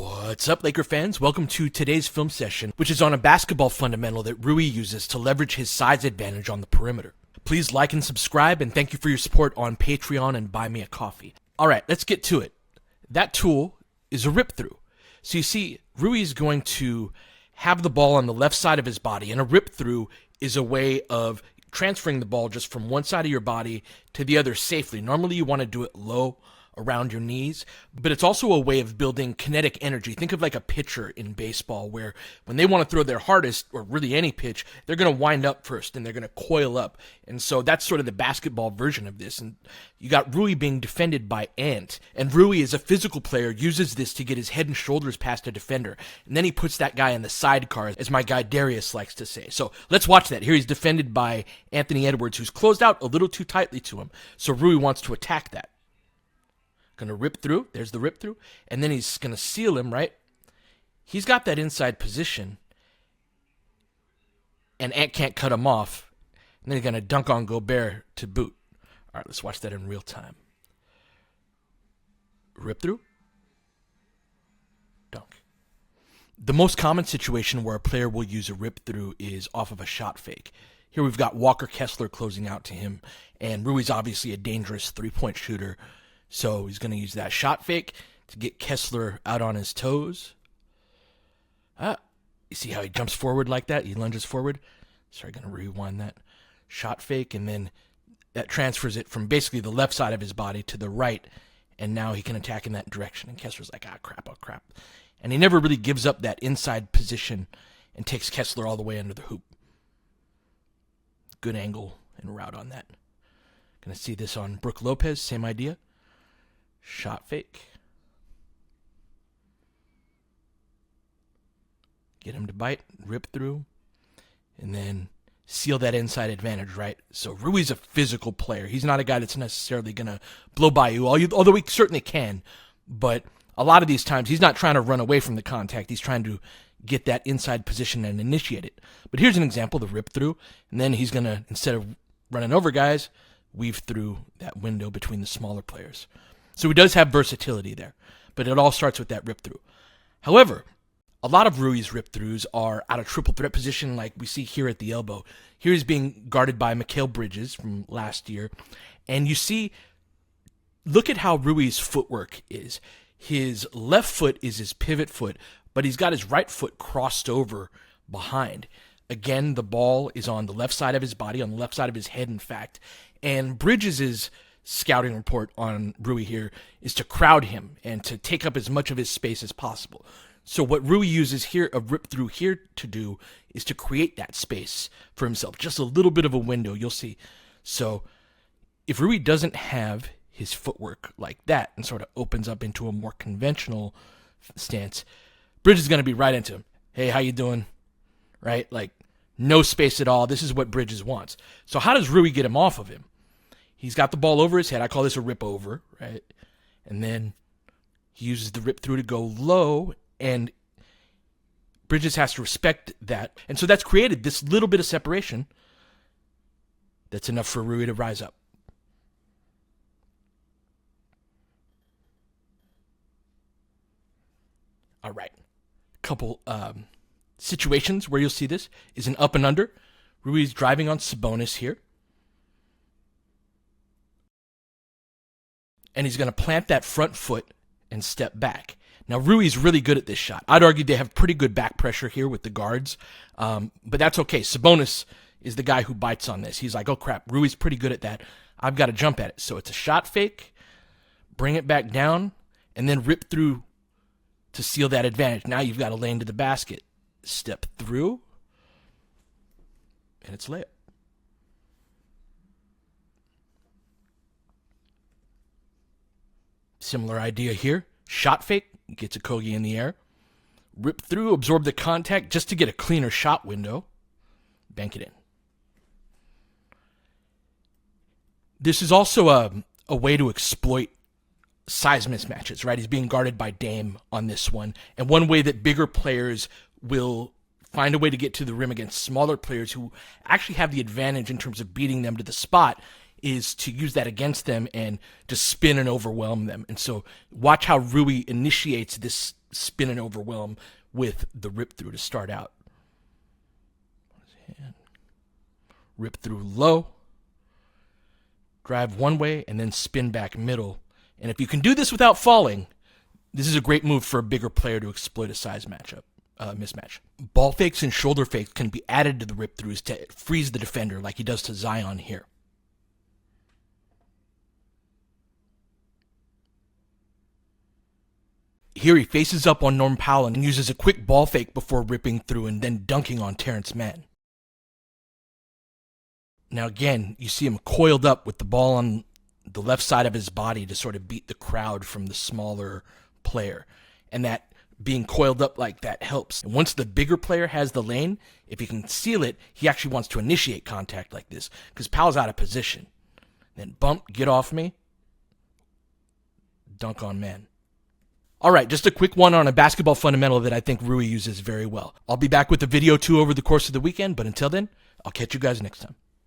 What's up, Laker fans? Welcome to today's film session, which is on a basketball fundamental that Rui uses to leverage his size advantage on the perimeter. Please like and subscribe, and thank you for your support on Patreon and Buy Me a Coffee. Alright, let's get to it. That tool is a rip-through. So you see, Rui is going to have the ball on the left side of his body, and a rip-through is a way of transferring the ball just from one side of your body to the other safely. Normally you want to do it low, around your knees, but it's also a way of building kinetic energy. Think of like a pitcher in baseball where when they want to throw their hardest, or really any pitch, they're going to wind up first and they're going to coil up. And so that's sort of the basketball version of this. And you got Rui being defended by Ant. And Rui, as a physical player, uses this to get his head and shoulders past a defender. And then he puts that guy in the sidecar, as my guy Darius likes to say. So let's watch that. Here he's defended by Anthony Edwards, who's closed out a little too tightly to him. So Rui wants to attack that. Going to rip through. There's the rip through. And then he's going to seal him, right? He's got that inside position. And Ant can't cut him off. And then he's going to dunk on Gobert to boot. All right, let's watch that in real time. Rip through. Dunk. The most common situation where a player will use a rip through is off of a shot fake. Here we've got Walker Kessler closing out to him. And Rui's obviously a dangerous three-point shooter. So he's going to use that shot fake to get Kessler out on his toes. You see how he jumps forward like that? He lunges forward. Sorry, going to rewind that. Shot fake, and then that transfers it from basically the left side of his body to the right, and now he can attack in that direction. And Kessler's like, oh crap. And he never really gives up that inside position and takes Kessler all the way under the hoop. Good angle and route on that. Going to see this on Brook Lopez, same idea. Shot fake. Get him to bite, rip through, and then seal that inside advantage, right? So Rui's a physical player. He's not a guy that's necessarily going to blow by you, although he certainly can. But a lot of these times, he's not trying to run away from the contact. He's trying to get that inside position and initiate it. But here's an example, the rip through. And then he's going to, instead of running over guys, weave through that window between the smaller players. So he does have versatility there, but it all starts with that rip-through. However, a lot of Rui's rip-throughs are out of triple threat position like we see here at the elbow. Here he's being guarded by Mikal Bridges from last year. And you see, look at how Rui's footwork is. His left foot is his pivot foot, but he's got his right foot crossed over behind. Again, the ball is on the left side of his body, on the left side of his head, in fact. And Bridges' scouting report on Rui here is to crowd him and to take up as much of his space as possible. So what Rui uses here, a rip through here, to do is to create that space for himself. Just a little bit of a window, you'll see. So if Rui doesn't have his footwork like that and sort of opens up into a more conventional stance, Bridges is going to be right into him. Hey, how you doing? Right? Like, no space at all. This is what Bridges wants. So how does Rui get him off of him? He's got the ball over his head. I call this a rip over, right? And then he uses the rip through to go low, and Bridges has to respect that. And so that's created this little bit of separation that's enough for Rui to rise up. All right. Couple situations where you'll see this is an up and under. Rui's driving on Sabonis here. And he's going to plant that front foot and step back. Now, Rui's really good at this shot. I'd argue they have pretty good back pressure here with the guards, but that's okay. Sabonis is the guy who bites on this. He's like, oh, crap, Rui's pretty good at that. I've got to jump at it. So it's a shot fake, bring it back down, and then rip through to seal that advantage. Now you've got a lane to the basket. Step through, and it's layup. Similar idea here. Shot fake, gets a Kogi in the air. Rip through, absorb the contact just to get a cleaner shot window. Bank it in. This is also a way to exploit size mismatches, right? He's being guarded by Dame on this one. And one way that bigger players will find a way to get to the rim against smaller players who actually have the advantage in terms of beating them to the spot is to use that against them and to spin and overwhelm them. And so watch how Rui initiates this spin and overwhelm with the rip through to start out. Rip through low, drive one way, and then spin back middle. And if you can do this without falling, this is a great move for a bigger player to exploit a size mismatch. Ball fakes and shoulder fakes can be added to the rip throughs to freeze the defender like he does to Zion here. Here he faces up on Norm Powell and uses a quick ball fake before ripping through and then dunking on Terrence Mann. Now again, you see him coiled up with the ball on the left side of his body to sort of beat the crowd from the smaller player. And that being coiled up like that helps. And once the bigger player has the lane, if he can seal it, he actually wants to initiate contact like this because Powell's out of position. Then bump, get off me, dunk on Mann. All right, just a quick one on a basketball fundamental that I think Rui uses very well. I'll be back with a video too over the course of the weekend, but until then, I'll catch you guys next time.